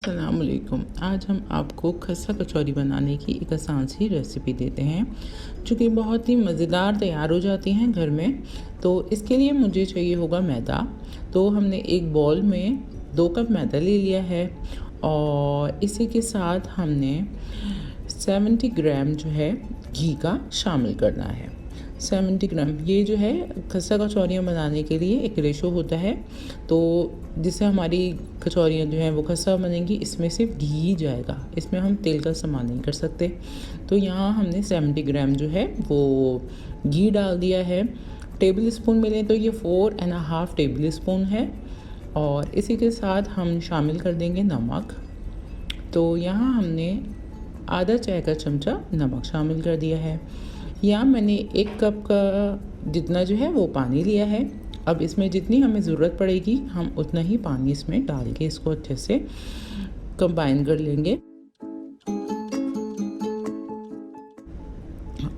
अस्सलामुअलैकुम। आज हम आपको खस्ता कचौरी बनाने की एक आसान सी रेसिपी देते हैं जो कि बहुत ही मज़ेदार तैयार हो जाती हैं घर में। तो इसके लिए मुझे चाहिए होगा मैदा। तो हमने एक बॉल में 2 कप मैदा ले लिया है और इसी के साथ हमने 70 ग्राम जो है घी का शामिल करना है। 70 ग्राम ये जो है खस्ता कचौरियाँ बनाने के लिए एक रेशो होता है, तो जिससे हमारी कचौरियाँ जो हैं वो खस्ता बनेंगी। इसमें सिर्फ घी ही जाएगा, इसमें हम तेल का इस्तेमाल नहीं कर सकते। तो यहाँ हमने 70 ग्राम जो है वो घी डाल दिया है। टेबल स्पून मिले तो ये 4.5 टेबल स्पून है। और इसी के साथ हम शामिल कर देंगे नमक। तो यहाँ हमने आधा चाय का चमचा नमक शामिल कर दिया है। यहाँ मैंने 1 कप का जितना जो है वो पानी लिया है। अब इसमें जितनी हमें ज़रूरत पड़ेगी हम उतना ही पानी इसमें डाल के इसको अच्छे से कंबाइन कर लेंगे।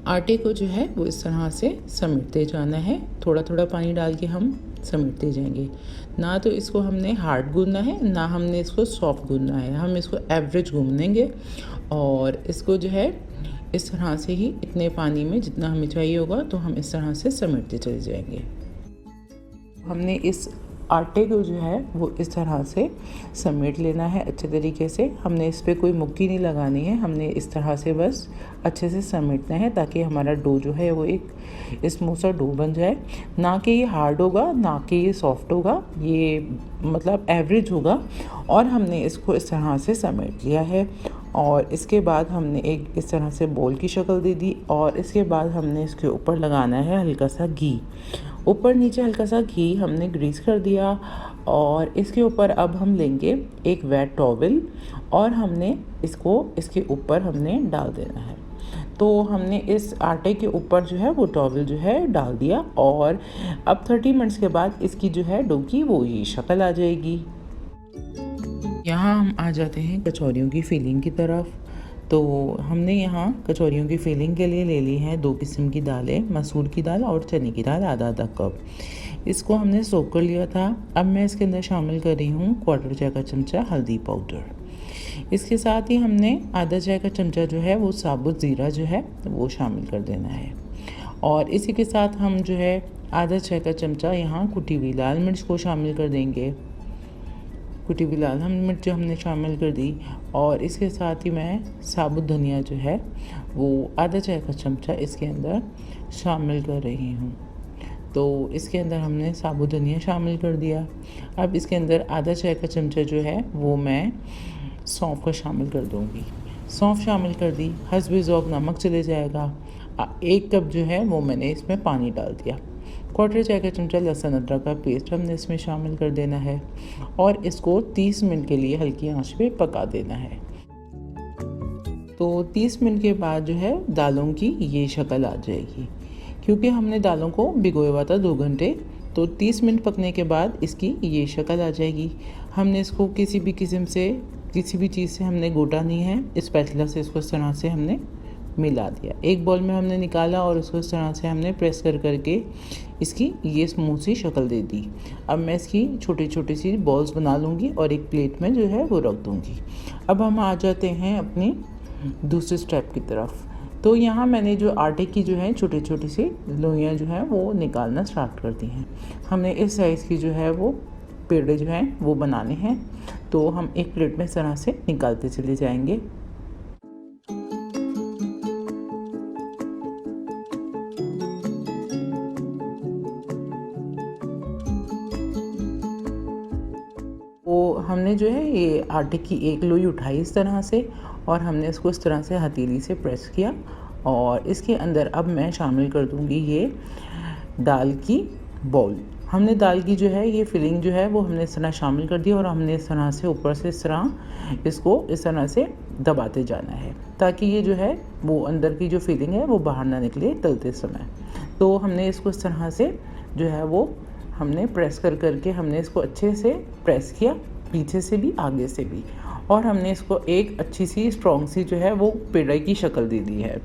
आटे को जो है वो इस तरह से समेटते जाना है, थोड़ा थोड़ा पानी डाल के हम समेटते जाएंगे। ना तो इसको हमने हार्ड गूंदना है, ना हमने इसको सॉफ्ट गूंदना है, हम इसको एवरेज गूंदेंगे। और इसको जो है इस तरह से ही इतने पानी में जितना हमें चाहिए होगा तो हम इस तरह से समेटते चले जाएंगे। हमने इस आटे को जो है वो इस तरह से समेट लेना है अच्छे तरीके से। हमने इस पर कोई मुक्की नहीं लगानी है, हमने इस तरह से बस अच्छे से समेटना है ताकि हमारा डो जो है वो एक स्मूथ सा डो बन जाए। ना कि ये हार्ड होगा, ना कि ये सॉफ्ट होगा, ये मतलब एवरेज होगा। और हमने इसको इस तरह से समेट लिया है और इसके बाद हमने एक इस तरह से बोल की शक्ल दे दी और इसके बाद हमने इसके ऊपर लगाना है हल्का सा घी। ऊपर नीचे हल्का सा घी हमने ग्रीस कर दिया और इसके ऊपर अब हम लेंगे एक वेट टॉवल और हमने इसको इसके ऊपर हमने डाल देना है। तो हमने इस आटे के ऊपर जो है वो टॉवल जो है डाल दिया और अब 30 मिनट्स के बाद इसकी जो है डो की वो ये शक्ल आ जाएगी। यहाँ हम आ जाते हैं कचौरियों की फिलिंग की तरफ। तो हमने यहाँ कचौरियों की फिलिंग के लिए ले ली हैं 2 किस्म की दालें, मसूर की दाल और चने की दाल आधा आधा कप। इसको हमने सोक कर लिया था। अब मैं इसके अंदर शामिल कर रही हूँ 1/4 चाय का चमचा हल्दी पाउडर। इसके साथ ही हमने आधा चाय का चमचा जो है वो साबुत ज़ीरा जो है वो शामिल कर देना है। और इसी के साथ हम जो है आधा चाय का चमचा यहाँ कुटी हुई लाल मिर्च को शामिल कर देंगे। कुटी हुई लाल मिर्च जो हमने शामिल कर दी और इसके साथ ही मैं साबुत धनिया जो है वो आधा चाय का चमचा इसके अंदर शामिल कर रही हूँ। तो इसके अंदर हमने साबुत धनिया शामिल कर दिया। अब इसके अंदर आधा चाय का चमचा जो है वो मैं सौंफ का शामिल कर दूँगी। सौंफ शामिल कर दी, हस्बे ज़ौक़ नमक चले जाएगा। 1 कप जो है वो मैंने इसमें पानी डाल दिया। 1/4 चाय का चमचा लहसुन अदरक का पेस्ट हमने इसमें शामिल कर देना है और इसको 30 मिनट के लिए हल्की आंच पे पका देना है। तो 30 मिनट के बाद जो है दालों की ये शक्ल आ जाएगी। क्योंकि हमने दालों को भिगोया हुआ था 2 घंटे, तो 30 मिनट पकने के बाद इसकी ये शक्ल आ जाएगी। हमने इसको किसी भी किस्म से, किसी भी चीज़ से हमने घोटा नहीं है, स्पैचुला से इसको इस तरह से हमने मिला दिया। एक बॉल में हमने निकाला और उसको इस तरह से हमने प्रेस कर करके इसकी ये स्मूथ सी शक्ल दे दी। अब मैं इसकी छोटी छोटी सी बॉल्स बना लूँगी और एक प्लेट में जो है वो रख दूँगी। अब हम आ जाते हैं अपनी दूसरे स्टेप की तरफ। तो यहाँ मैंने जो आटे की जो है छोटी छोटी सी लोइयाँ जो हैं वो निकालना स्टार्ट कर दी हैं। हमने इस साइज़ की जो है वो पेड़े जो हैं वो बनाने हैं। तो हम एक प्लेट में इस तरह से निकालते चले जाएंगे। तो हमने जो है ये आटे की एक लोई उठाई इस तरह से और हमने इसको इस तरह से हथेली से प्रेस किया और इसके अंदर अब मैं शामिल कर दूंगी ये दाल की बॉल। हमने दाल की जो है ये फिलिंग जो है वो हमने इस तरह शामिल कर दी और हमने इस तरह से ऊपर से इस तरह से दबाते जाना है ताकि ये जो है वो अंदर की जो फिलिंग है वो बाहर ना निकले तलते समय। तो हमने इसको इस तरह से जो है वो हमने प्रेस कर करके हमने इसको अच्छे से प्रेस किया, पीछे से भी आगे से भी। और हमने इसको एक अच्छी सी स्ट्रॉन्ग सी जो है वो पेड़े की शक्ल दे दी है।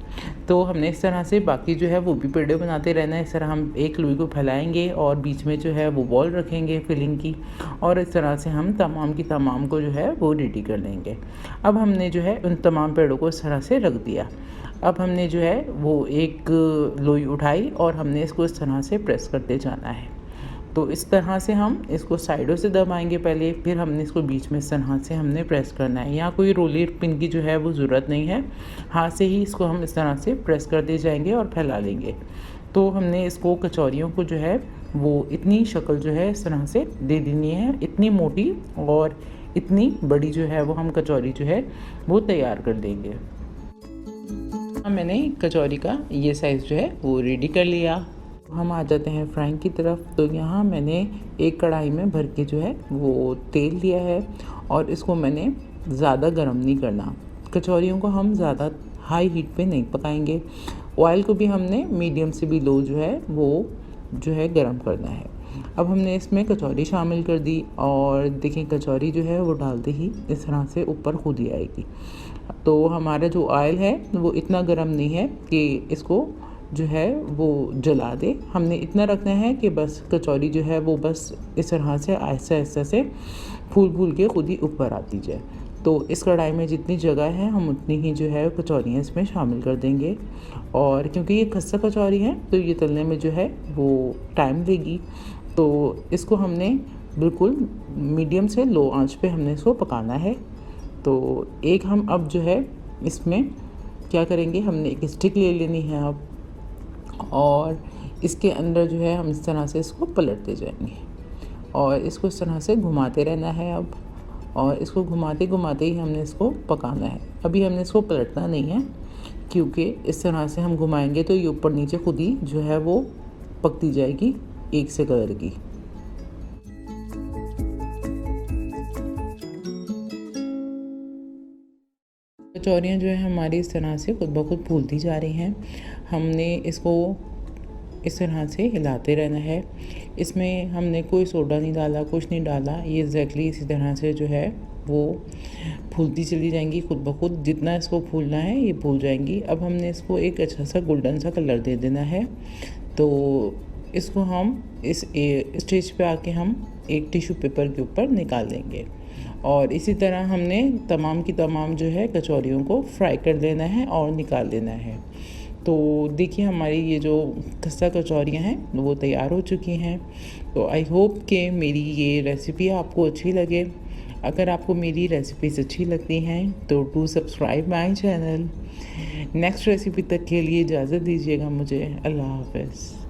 तो हमने इस तरह से बाकी जो है वो भी पेड़े बनाते रहना है। इस तरह हम एक लोई को फैलाएंगे और बीच में जो है वो बॉल रखेंगे फिलिंग की, और इस तरह से हम तमाम की तमाम को जो है वो रेडी कर लेंगे। अब हमने जो है उन तमाम पेड़ों को इस तरह से रख दिया। अब हमने जो है वो एक लोई उठाई और हमने इसको इस तरह से प्रेस करते जाना है। तो इस तरह से हम इसको साइडों से दबाएंगे पहले, फिर हमने इसको बीच में इस तरह से हमने प्रेस करना है। यहाँ कोई रोलर पिन की जो है वो ज़रूरत नहीं है, हाथ से ही इसको हम इस तरह से प्रेस करते जाएंगे और फैला लेंगे। तो हमने इसको कचौरियों को जो है वो इतनी शक्ल जो है इस तरह से दे देनी है, इतनी मोटी और इतनी बड़ी जो है वो हम कचौरी जो है वो तैयार कर देंगे। मैंने कचौरी का ये साइज़ जो है वो रेडी कर लिया। हम आ जाते हैं फ्राइंग की तरफ। तो यहाँ मैंने एक कढ़ाई में भर के जो है वो तेल लिया है और इसको मैंने ज़्यादा गर्म नहीं करना। कचौरियों को हम ज़्यादा हाई हीट पे नहीं पकाएंगे। ऑयल को भी हमने मीडियम से भी लो जो है वो जो है गर्म करना है। अब हमने इसमें कचौरी शामिल कर दी और देखिए कचौरी जो है वो डालते ही इस तरह से ऊपर खुद ही आएगी। तो हमारा जो ऑयल है वो इतना गर्म नहीं है कि इसको जो है वो जला दे। हमने इतना रखना है कि बस कचौरी जो है वो बस इस तरह से आहिस्ता आहिस्ता से फूल फूल के खुद ही ऊपर आती जाए। तो इस कढ़ाई में जितनी जगह है हम उतनी ही जो है कचौरियाँ इसमें शामिल कर देंगे। और क्योंकि ये खस्ता कचौरी है तो ये तलने में जो है वो टाइम लेगी, तो इसको हमने बिल्कुल मीडियम से लो आंच पे हमने इसको पकाना है। तो एक हम अब जो है इसमें क्या करेंगे, हमने एक स्टिक ले लेनी है अब, और इसके अंदर जो है हम इस तरह से इसको पलटते जाएंगे और इसको इस तरह से घुमाते रहना है अब, और इसको घुमाते घुमाते ही हमने इसको पकाना है। अभी हमने इसको पलटना नहीं है क्योंकि इस तरह से हम घुमाएंगे तो ये ऊपर नीचे खुद ही जो है वो पकती जाएगी एक से कलर की। कचौरियाँ जो है हमारी इस तरह से खुद ब खुद फूलती जा रही हैं। हमने इसको इस तरह से हिलाते रहना है। इसमें हमने कोई सोडा नहीं डाला, कुछ नहीं डाला, ये एग्जैक्टली इसी तरह से जो है वो फूलती चली जाएंगी खुद ब खुद। जितना इसको फूलना है ये फूल जाएंगी। अब हमने इसको एक अच्छा सा गोल्डन सा कलर दे देना है। तो इसको हम इस स्टेज पे आके हम एक टिश्यू पेपर के ऊपर निकाल देंगे और इसी तरह हमने तमाम की तमाम जो है कचौरियों को फ्राई कर लेना है और निकाल लेना है। तो देखिए हमारी ये जो खस्ता कचौरियाँ हैं वो तैयार हो चुकी हैं। तो आई होप कि मेरी ये रेसिपी आपको अच्छी लगे। अगर आपको मेरी रेसिपीज़ अच्छी लगती हैं तो do subscribe my channel. Next recipe तक के लिए इजाज़त दीजिएगा मुझे। अल्लाह हाफ़िज़।